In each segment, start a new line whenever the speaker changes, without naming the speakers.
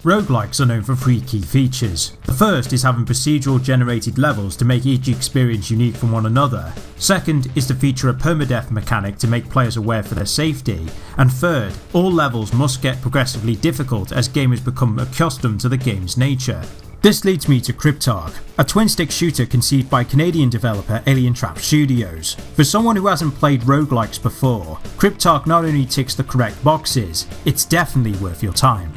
Roguelikes are known for three key features. The first is having procedural generated levels to make each experience unique from one another. Second is to feature a permadeath mechanic to make players aware for their safety. And third, all levels must get progressively difficult as gamers become accustomed to the game's nature. This leads me to Cryptark, a twin-stick shooter conceived by Canadian developer Alientrap Studios. For someone who hasn't played roguelikes before, Cryptark not only ticks the correct boxes, it's definitely worth your time.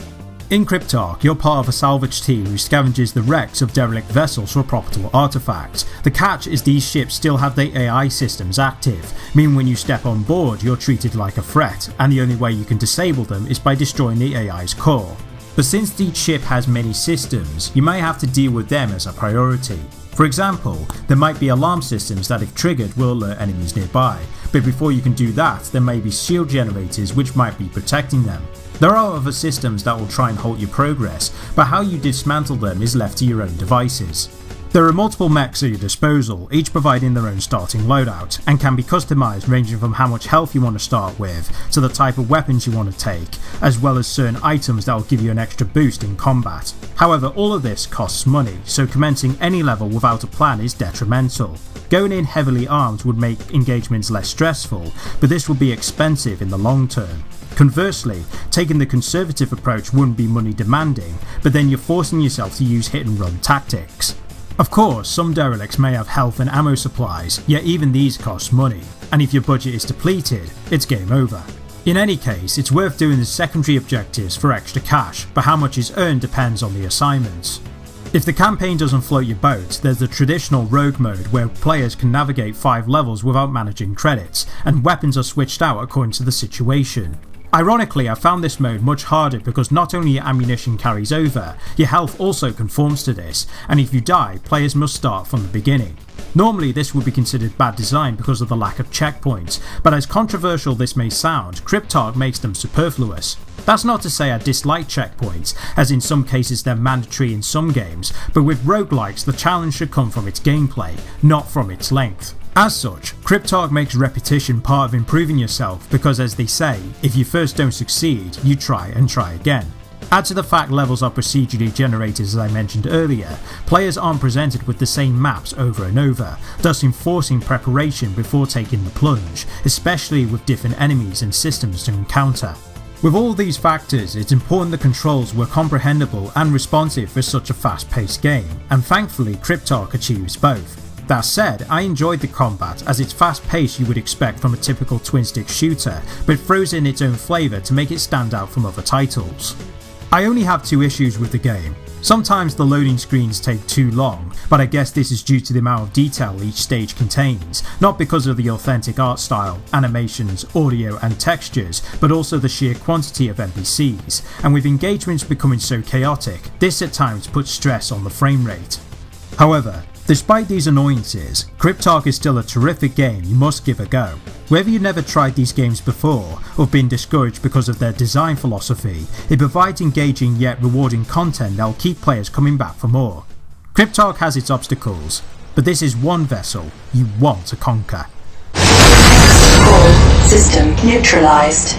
In Cryptark, you're part of a salvage team who scavenges the wrecks of derelict vessels for profitable artifacts. The catch is these ships still have their AI systems active, meaning when you step on board you're treated like a threat, and the only way you can disable them is by destroying the AI's core. But since each ship has many systems, you may have to deal with them as a priority. For example, there might be alarm systems that if triggered will alert enemies nearby, but before you can do that there may be shield generators which might be protecting them. There are other systems that will try and halt your progress, but how you dismantle them is left to your own devices. There are multiple mechs at your disposal, each providing their own starting loadout, and can be customised ranging from how much health you want to start with, to the type of weapons you want to take, as well as certain items that will give you an extra boost in combat. However, all of this costs money, so commencing any level without a plan is detrimental. Going in heavily armed would make engagements less stressful, but this would be expensive in the long term. Conversely, taking the conservative approach wouldn't be money demanding, but then you're forcing yourself to use hit and run tactics. Of course, some derelicts may have health and ammo supplies, yet even these cost money, and if your budget is depleted, it's game over. In any case, it's worth doing the secondary objectives for extra cash, but how much is earned depends on the assignments. If the campaign doesn't float your boat, there's the traditional rogue mode where players can navigate 5 levels without managing credits, and weapons are switched out according to the situation. Ironically, I found this mode much harder because not only your ammunition carries over, your health also conforms to this, and if you die, players must start from the beginning. Normally this would be considered bad design because of the lack of checkpoints, but as controversial this may sound, Cryptark makes them superfluous. That's not to say I dislike checkpoints, as in some cases they're mandatory in some games, but with roguelikes the challenge should come from its gameplay, not from its length. As such, Cryptark makes repetition part of improving yourself because, as they say, if you first don't succeed, you try and try again. Add to the fact levels are procedurally generated as I mentioned earlier, players aren't presented with the same maps over and over, thus enforcing preparation before taking the plunge, especially with different enemies and systems to encounter. With all these factors, it's important the controls were comprehensible and responsive for such a fast-paced game, and thankfully Cryptark achieves both. That said, I enjoyed the combat as it's fast paced you would expect from a typical twin stick shooter, but throws in its own flavour to make it stand out from other titles. I only have 2 issues with the game. Sometimes the loading screens take too long, but I guess this is due to the amount of detail each stage contains, not because of the authentic art style, animations, audio and textures, but also the sheer quantity of NPCs, and with engagements becoming so chaotic, this at times puts stress on the frame rate. However, despite these annoyances, Cryptark is still a terrific game you must give a go. Whether you've never tried these games before or been discouraged because of their design philosophy, it provides engaging yet rewarding content that will keep players coming back for more. Cryptark has its obstacles, but this is one vessel you want to conquer.
All system neutralized.